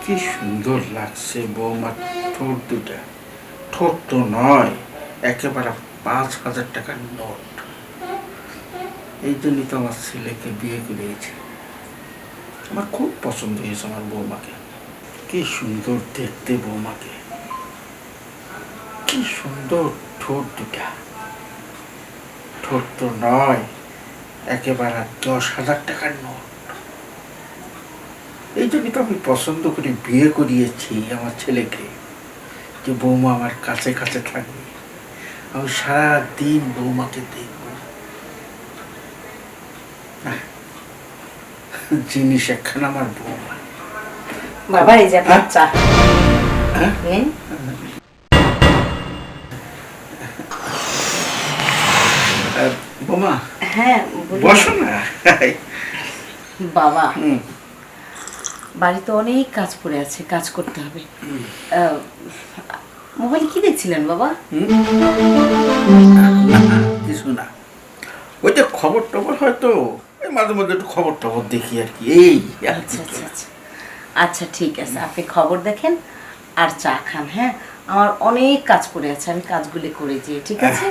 কি সুন্দর লাগছে বৌমার ঠোঁট দুটা। ঠোঁট তো নয়, একেবারে 5,000 টাকার নোট। এই জন্যই তো আমার ছেলেকে বিয়ে করিয়েছে। আমার খুব পছন্দ হয়েছে আমার বৌমাকে। কি সুন্দর দেখতে বৌমাকে, কি সুন্দর ঠোঁট দুটা। ঠোঁট তো নয়, একেবারে 10,000 টাকার নোট। এই জন্যই তো আমি পছন্দ করে বিয়ে করিয়েছি আমার ছেলেকে, যে বৌমা আমার কাছে কাছে থাকবে, আমি সারাদিন বৌমাকে দেখব। জিনিস একখানা আমার বৌমা। বাবা এই যে আপনার চা নিন। বৌমা হ্যাঁ বসো না। বাবা বাড়িতে অনেক কাজ পড়ে আছে, কাজ করতে হবে। মোবাইল কি দেখছিলেন বাবা? কিছু না, ওই যে খবর টবর হয়তো মাঝে মধ্যে একটু খবর টবর দেখি আর কি। এই আচ্ছা আচ্ছা আচ্ছা আচ্ছা ঠিক আছে, আপনি খবর দেখেন আর চা খান। হ্যাঁ, আমার অনেক কাজ পড়ে আছে, আমি কাজগুলি করে যাই। ঠিক আছে?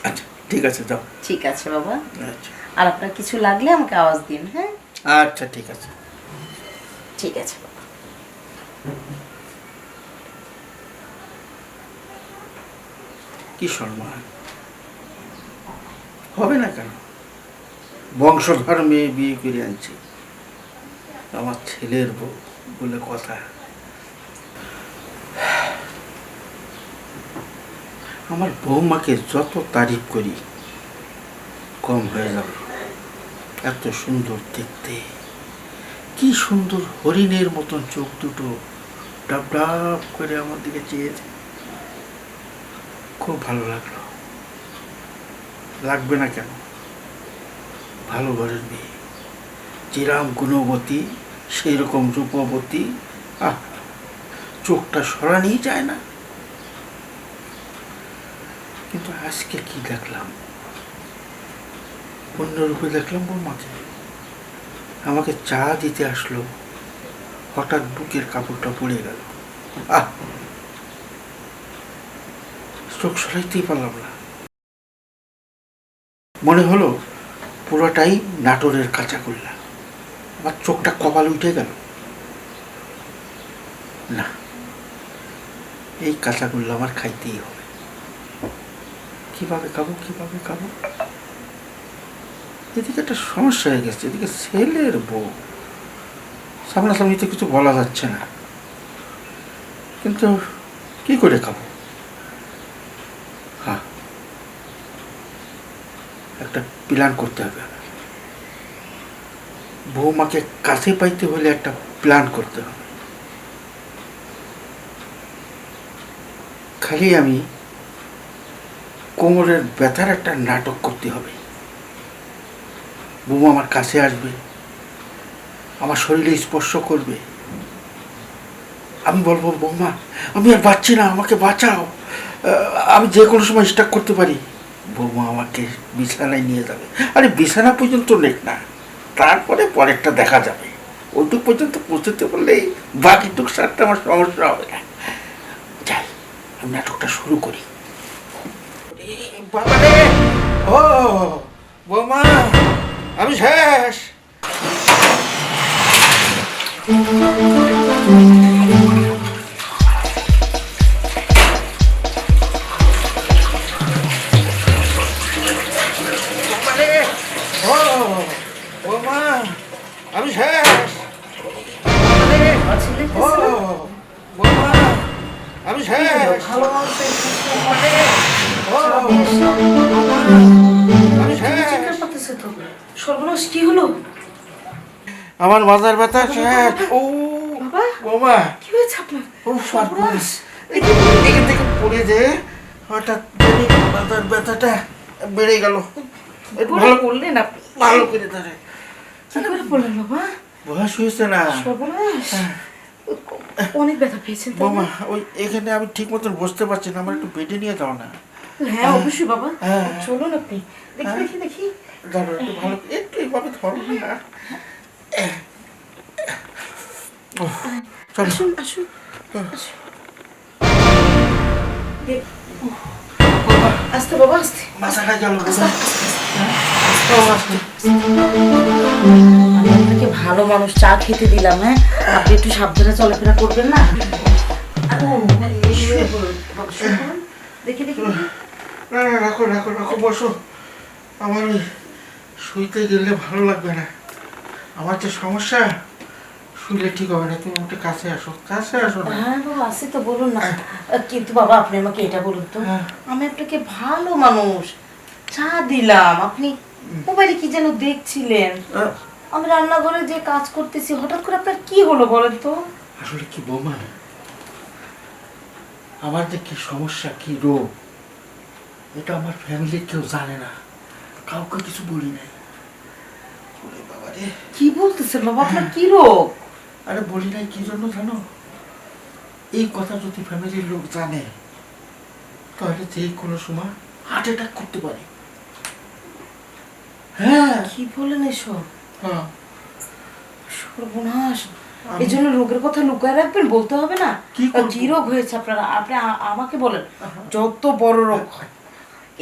আচ্ছা ঠিক আছে, যাও। ঠিক আছে বাবা। আচ্ছা আর আপনার কিছু লাগলে আমাকে আওয়াজ দিন। হ্যাঁ আচ্ছা ঠিক আছে। ঠিক আছে বাবা। কি সম্মান হবে না কেন? বংশধর মেয়ে বিয়ে করে আনছে, আমার ছেলের বউ বলে কথা। আমার বৌমাকে যত তারিফ করি কম হয়ে যাবে। এত সুন্দর দেখতে, কি সুন্দর হরিণের মতন চোখ দুটো ডাব ডাব করে আমার দিকে চেয়েছে। খুব ভালো লাগলো। লাগবে না কেন? ভালো ঘরের মেয়ে, যেরাম গুণবতী সেই রকম রূপবতী। আহ, চোখটা সরানোই যায় না। কিন্তু আজকে কি দেখলাম, অন্যরূপে দেখলাম বৌমাকে। আমাকে চা দিতে আসলো, হঠাৎ বুকের কাপড়টা পড়ে গেল। আহ, চোখ সরাইতেই পারলাম না। মনে হলো পুরোটাই নাটোরের কাঁচা গোল্লা। আমার চোখটা কপাল উঠে গেল। না, এই কাঁচা গোল্লা আমার খাইতেই হবে। কিভাবে খাবো, কিভাবে খাবো? এদিকে একটা সমস্যা হয়ে গেছে। এদিকে ছেলের বউ, সামনাসামনি তো কিছু বলা যাচ্ছে না, কিন্তু কি করে খাবো? হ্যাঁ, একটা প্ল্যান করতে হবে। বৌমাকে কাছে পাইতে হলে একটা প্ল্যান করতে হবে। খালি আমি কোমরের ব্যথার একটা নাটক করতে হবে। বৌমা আমার কাছে আসবে, আমার শরীরে স্পর্শ করবে। আমি বলবো, বৌমা আমি আর বাঁচছি না, আমাকে বাঁচাও, আমি যে কোনো সময় স্টার্ট করতে পারি। বৌমা আমাকে বিছানায় নিয়ে যাবে। আরে বিছানা পর্যন্ত নেক না, তারপরে পরেরটা দেখা যাবে। ওইটুক পর্যন্ত পৌঁছতে পারলেই বাকিটুক সারতে আমার সমস্যা হবে না। যাই, আমি নাটকটা শুরু করি। বাবারে, ও বৌমা, আমি শেষ। বৌমা, আমি শেষ। বৌমা, আমি শেষ। সর্বনাশ, কি হলো? আমার মাথার ব্যথা শেষ। ও বৌমা, কি হয়েছে আপনার? ও সর্বনাশ, এখান থেকে পড়ে যে হঠাৎ মাথার ব্যথাটা বেড়ে গেল। ভালো করলেন আপনি, ভালো করে ধরে। কি করে পড়লেন বাবা? বয়স হয়েছে না? সর্বনাশ, অনেক ব্যথা পেয়েছেন বৌমা, ওই এখানে আমি ঠিক মতন বসতে পারছি না, আমার একটু বেডে নিয়ে যাও না। হ্যাঁ অবশ্যই বাবা, চলুন আপনি। দেখি দেখি দেখি, ধরো একটু ভালো, একটু এইভাবে ধরো না। চলো। আসুন আসুন আস্তে বাবা আস্তে মাথাটা গেল আমি আপনাকে ভালো মানুষ চা খেতে দিলাম, হ্যাঁ আপনি একটু সাবধানে চলাফেরা করবেন না। শুয়ে পড়ুন, বাবা, শুয়ে পড়ুন। দেখি দেখি দেখি। না না, রাখো রাখো রাখো, বসো। আমার ওই শুইতে গেলে ভালো লাগবে না। আমার যে সমস্যা, শুলে ঠিক হবে না। তুমি একটু কাছে আসো, কাছে আসো না। হ্যাঁ বাবা আছে তো, বলুন না। কিন্তু বাবা আপনি আমাকে এটা বলুন তো, হ্যাঁ। আমি আপনাকে ভালো মানুষ চা দিলাম, আপনি মোবাইলে কি যেন দেখছিলেন। আমি রান্নাঘরে যে কাজ করতেছি, হঠাৎ করে আপনার কি হলো বলেন তো? আসলে কি বৌমা, আমার যে কি সমস্যা, কি রোগ, এটা আমার ফ্যামিলির কেউ জানে না, কাউকে কিছু বলি নাই। ওরে বাবা রে। কি বলতেছেন বাবা, আপনার কি রোগ? আরে বলি নাই কি জন্য জানো? এই কথা যদি ফ্যামিলির লোক জানে, তাহলে যে কোনো সময় হার্ট অ্যাটাক করতে পারে। হ্যাঁ কি বলেন এসব? হ্যাঁ। সর্বনাশ, এই জন্য রোগের কথা লুকায় রাখবেন, বলতে হবে না? কি করবো? কি রোগ হয়েছে আপনার? আপনি আমাকে বলেন। যত বড় রোগ হয়,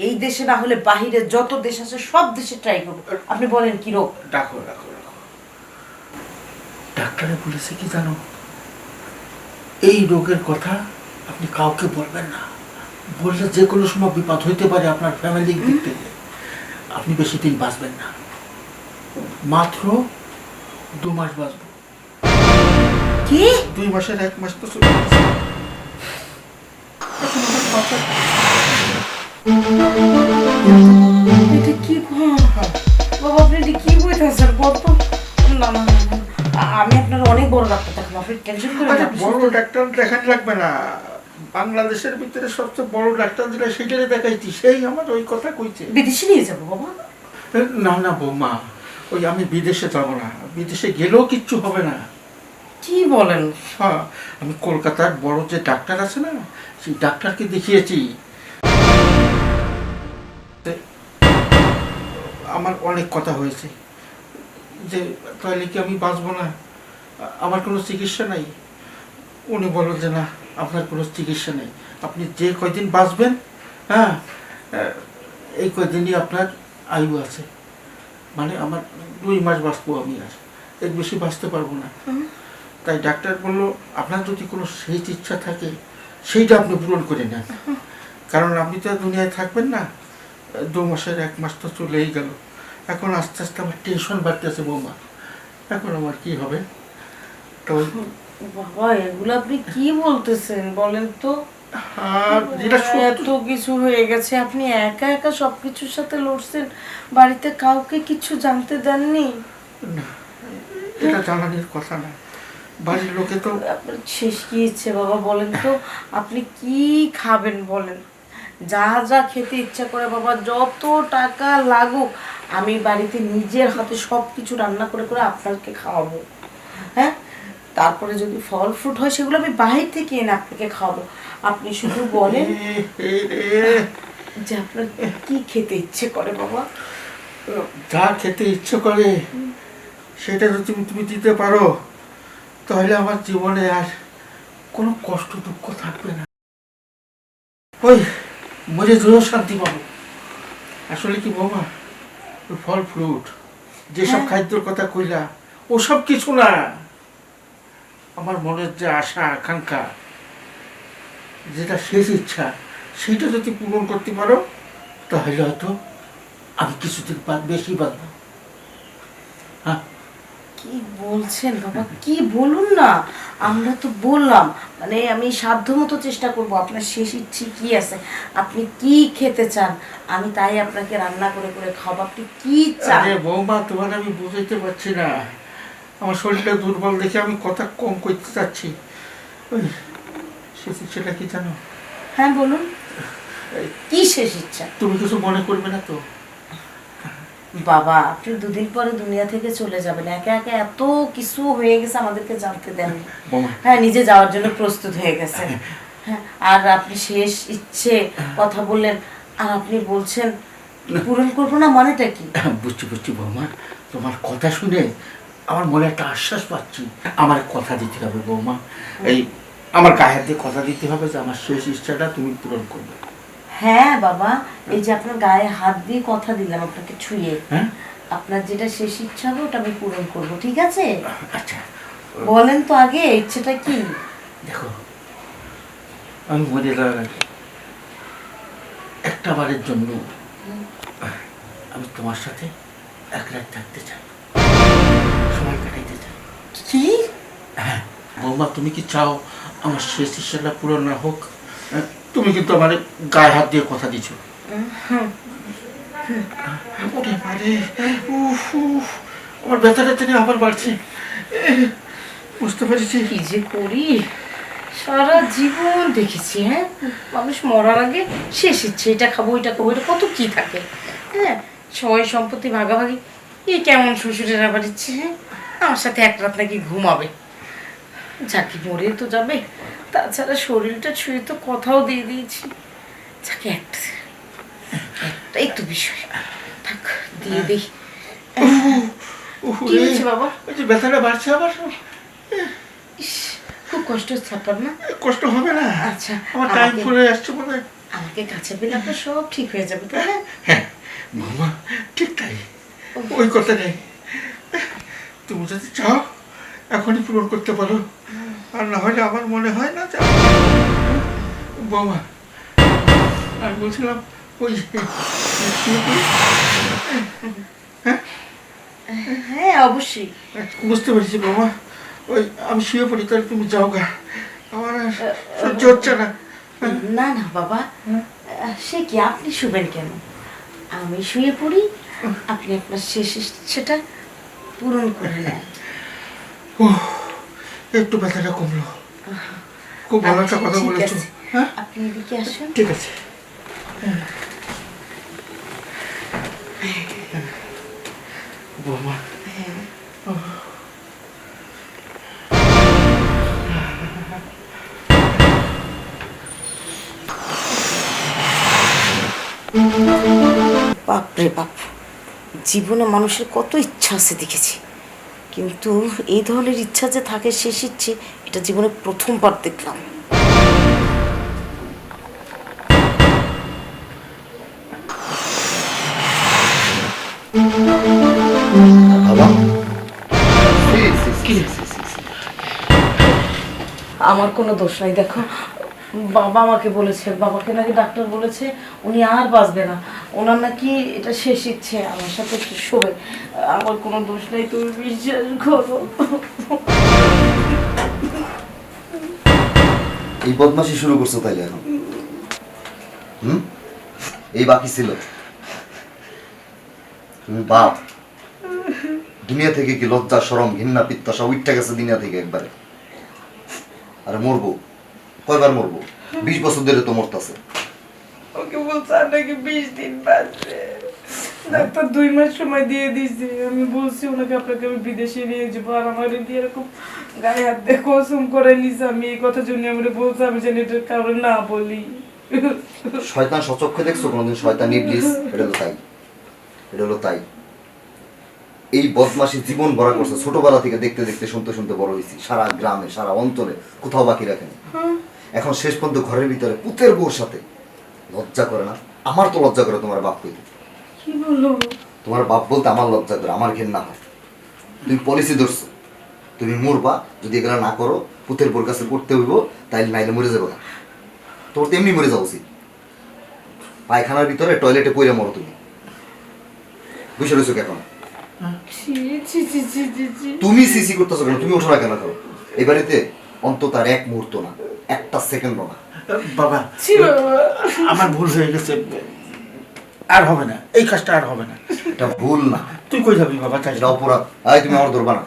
এই দেশে না হলে বাহিরে যত দেশ আছে সব দেশে ট্রাই করবো। আপনি বলেন কি রোগ? রাখো রাখো রাখো। ডাক্তারে বলেছে কি জানো, এই রোগের কথা আপনি কাউকে বলবেন না। বললে যে কোনো সময় বিপদ হইতে পারে আপনার ফ্যামিলির দিক থেকে। আপনি বেশি দিন বাঁচবেন না, মাত্র 2 মাস বাঁচবো। কি? 2 মাসের 1 মাস তো চলে গেছে। এটা কি বাবা, আপনি এটা কি বলতেছেন? কত না না না, না। আমি আপনার অনেক বড় ডাক্তার দেখাবো, আপনি টেনশন করেন আরে না। বড় ডাক্তার দেখান লাগবে না, বাংলাদেশের ভিতরে সবচেয়ে বড় ডাক্তার যেটা সেটারে দেখাইছি, সেই আমার ওই কথা কইছে। বিদেশে নিয়ে যাবো বাবা? না না বৌমা, ওই আমি বিদেশে যাব না, বিদেশে গেলেও কিচ্ছু হবে না। কি বলেন? হ্যাঁ, আমি কলকাতার বড় যে ডাক্তার আছে না, সেই ডাক্তারকে দেখিয়েছি। আমার অনেক কথা হয়েছে যে তাহলে কি আমি বাঁচবো না, আমার কোনো চিকিৎসা নাই। উনি বলল যে না, আপনার কোনো চিকিৎসা নেই, আপনি যে কয়দিন বাঁচবেন, হ্যাঁ এই কয়দিনই আপনার আয়ু আছে। মানে আমার 2 মাস বাঁচবো আমি, আর এর বেশি বাঁচতে পারবো না। তাই ডাক্তার বললো আপনার যদি কোনো শেষ ইচ্ছা থাকে সেইটা আপনি পূরণ করে নেন, কারণ আপনি তো আর দুনিয়ায় থাকবেন না। 2 মাসের 1 মাস তো চলেই গেল। এখন আস্তে আস্তে আমার টেনশন বাড়তেছে বৌমা, এখন আমার কি হবে? তো বাবা এগুলো আপনি কি বলতেছেন বলেন তো? যেটা এত কিছু হয়ে গেছে, আপনি একা একা সবকিছুর সাথে লড়ছেন, বাড়িতে কাউকে কিছু জানতে দেননি? না, এটা জানানোর কথা না, বাড়ির লোকে তো। আপনার শেষ কি ইচ্ছে বাবা বলেন তো? আপনি কি খাবেন বলেন? যা যা খেতে ইচ্ছা করে বাবা, যত টাকা লাগুক আমি বাড়িতে নিজের হাতে সব কিছু রান্না করে করে আপনাকে খাওয়াবো। হ্যাঁ, তারপরে যদি ফল ফ্রুট হয় সেগুলো আমি বাহির থেকে এনে আপনাকে খাওয়াবো। আপনি শুধু বলেন যে আপনার কি খেতে ইচ্ছে করে বাবা। যা খেতে ইচ্ছে করে সেটা যদি তুমি দিতে পারো, তাহলে আমার জীবনে আর কোনো কষ্ট দুঃখ থাকবে না। ওই মরে যেও শান্তি পাবো। আসলে কি বৌমা, ওই ফল ফ্রুট যেসব হ্যাঁ। খাদ্যর কথা কইলা, ওসব কিছু না। আমার মনের যে আশা আকাঙ্ক্ষা, যেটা শেষ ইচ্ছা, সেটা যদি পূরণ করতে পারো, তাহলে হয়তো আমি কিছুদিন বেশি বাঁচবো। হ্যাঁ, কি বলছেন বাবা, কি বলুন না। আমরা তো বললাম মানে আমি সাধ্যমতো চেষ্টা করব। আপনার শেষ ইচ্ছে কি আছে, আপনি কি খেতে চান, আমি তাই আপনাকে রান্না করে করে খাবো। আপনি কি চান? আরে বৌমা, তোমার আমি বুঝাইতে পারছি না, আমার শরীরটা দুর্বল দেখে আমি কথা কম করতে চাচ্ছি। ওই শেষ ইচ্ছেটা কি জানো? হ্যাঁ বলুন, কি শেষ ইচ্ছা? তুমি কিছু মনে করবে না তো? বাবা আপনি 2 দিন পরে দুনিয়া থেকে চলে যাবেন, একা একা এত কিছু হয়ে গেছে আমাদেরকে জানতে দেন। বৌমা, হ্যাঁ, নিজে যাওয়ার জন্য প্রস্তুত হয়ে গেছেন। হ্যাঁ, আর আপনি শেষ ইচ্ছে কথা বললেন, আর আপনি বলছেন পূরণ করবো না, মানেটা কি? বুঝছি বুঝছি বৌমা, তোমার কথা শুনে আমার মনে একটা আশ্বাস পাচ্ছি। আমার কথা দিতে হবে বৌমা, এই আমার গায়ে হাত দিয়ে কথা দিতে হবে যে আমার শেষ ইচ্ছাটা তুমি পূরণ করবে। হ্যাঁ বাবা, এই যে আপনার গায়ে হাত দিয়ে কথা দিলাম আপনাকে ছুঁয়ে, হ্যাঁ আপনার যেটা শেষ ইচ্ছা হবে ওটা আমি পূরণ করব, ঠিক আছে? আচ্ছা বলেন তো আগে ইচ্ছেটা কি? দেখো, আমি মরে যাওয়ার আগে একটা বারের জন্য আমি তোমার সাথে এক রাত থাকতে চাই, সময় কাটাইতে চাই। কি? হ্যাঁ বৌমা, তুমি কি চাও আমার শেষ ইচ্ছাটা পূরণ না হোক? তুমি কিন্তু আমার গায়ে হাত দিয়ে কথা দিছো। ওরে বারে, উফ উফ, আমার ব্যথাটা থেকে আবার বাড়ছে। বুঝতে পেরেছি। কি যে করি, সারা জীবন দেখেছি হ্যাঁ মানুষ মরার আগে শেষ ইচ্ছে এটা খাবো এটা খাবো, এটা কত কি থাকে। হ্যাঁ, সবাই সম্পত্তি ভাগাভাগি, এই কেমন শ্বশুরের আবার ইচ্ছে হ্যাঁ আমার সাথে এক রাত নাকি ঘুমাবে। যাকে মরে তো যাবে, তাছাড়া শরীরটা ছুঁয়ে তো কথাও দিয়ে দিয়েছি। যাকে একটাই তো বিষয়, থাক দিয়ে দিই। কি হয়েছে বাবা? ওই যে ব্যথাটা বাড়ছে আবার। ইস, খুব কষ্ট হচ্ছে আপনার না? কষ্ট হবে না। আচ্ছা, আমার টাইম ফুরে আসছে মনে হয়। আমাকে কাছে পেলে আপনার সব ঠিক হয়ে যাবে তাই না? হ্যাঁ মামা, ঠিক তাই, ওই কথা নেই। তুমি যদি চাও এখনই পূরণ করতে পারো, আর না হলে আমার মনে হয় না যে বাবা, আমি বলছিলাম ওই হ্যাঁ অবশ্যই। বুঝতে পেরেছি বাবা, ওই আমি শুয়ে পড়ি, তাহলে তুমি যাও গা, আমার আর সহ্য হচ্ছে না। না না বাবা, সে কি আপনি শুবেন কেন? আমি শুয়ে পড়ি, আপনি আপনার শেষ ইচ্ছেটা পূরণ করে নেন। ও, একটু ব্যথাটা কমলো, খুব ভালো একটা কথা ঠিক বলেছো। আছে, হ্যাঁ আপনি এদিকে আসুন। ঠিক আছে। বৌমা, বাপরে বাপ, জীবনে মানুষের কত ইচ্ছা আছে দেখেছি, কিন্তু এই ধরনের ইচ্ছা যে থাকে শেষ ইচ্ছে, এটা জীবনে প্রথমবার দেখলাম। বাবা, আমার কোনো দোষ নাই, দেখো বাবা আমাকে বলেছে, বাবাকে নাকি ডাক্তার বলেছে উনি আর বাঁচবে না, ওনার নাকি এটা শেষ ইচ্ছে আমার সাথে একটু শোবে। আমার কোনো দোষ নাই, তুমি বিশ্বাস করো। এই বদমাশি শুরু করছো তাইলে এখন? এই বাকি ছিল? তুমি বাপ, দুনিয়া থেকে কি লজ্জা শরম ঘৃণা পিত্তাসা উঠতে গেছে দুনিয়া থেকে একবারে? আরে মরবো, কয়বার মরবো? 20 বছর ধরে তো মরতাছে। ওকে বলছে আর নাকি 20 দিন বাঁচবে, ডাক্তার 2 মাস সময় দিয়ে দিয়েছে। আমি বলছি ওনাকে আপনাকে আমি বিদেশে নিয়ে যাবো, আর আমার দিয়ে এরকম গায়ে হাত দিয়ে কসম করে নিছে। আমি এই কথা জন্য আমরা বলছি আমি যেন এটা কারণ না বলি। শয়তান সচক্ষে দেখছো কোনোদিন? শয়তান ইবলিস, এটা হলো তাই, এটা হলো তাই। এই বদমাশি জীবন ভরা করছে, ছোটবেলা থেকে দেখতে দেখতে শুনতে শুনতে বড় হয়েছি, সারা গ্রামে সারা অঞ্চলে কোথাও বাকি রাখেনি। এখন শেষ পর্যন্ত ঘরের ভিতরে পুতের বউর সাথে। লজ্জা করে না? আমার তো লজ্জা করে তোমার বাপ কইতে। কি বলো? তোমার বাপ বলতে আমার লজ্জা করে, আমার ঘেন্না হয়। তুমি পলিসি ধরছো, তুমি মরবা যদি এগুলা না করো, পুতের বউর কাছে করতে হইব, তাইলে নাইলে মরে যাবো না। তোর তেমনি মরে যাওয়া উচিত। পায়খানার ভিতরে টয়লেটে পড়ে মরো তুমি। বুঝে রয়েছো কেন? তুমি সিসি করতেছো কেন? তুমি ওঠো না কেন? করো এই বাড়িতে অন্তত আর 1 মুহূর্ত না, একটা সেকেন্ডও না। বাবা, আমার ভুল হয়ে গেছে, আর হবে না, এই কাজটা আর হবে না। এটা ভুল না। তুই কই যাবি বাবা? তাই এটা অপরাধ। আয়, তুমি আমার ধরবা না।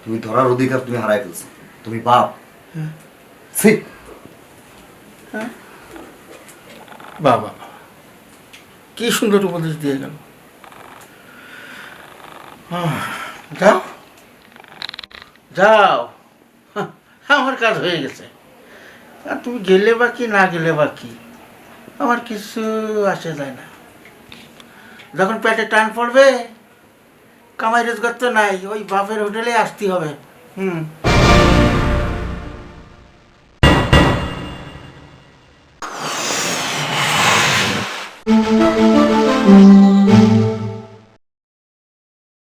তুমি ধরার অধিকার তুমি হারাই ফেলছো। তুমি বাপ। ছি। বাবা কি সুন্দর উপদেশ দিয়ে গেল। যাও যাও, আমার কাজ হয়ে গেছে। আর তুমি গেলে বা কি না গেলে বা কি, আমার কিছু আসে যায় না। যখন পেটে টান পড়বে কামাই রোজগার তো নাই, ওই বাপের হোটেলে আসতে হবে। হুম।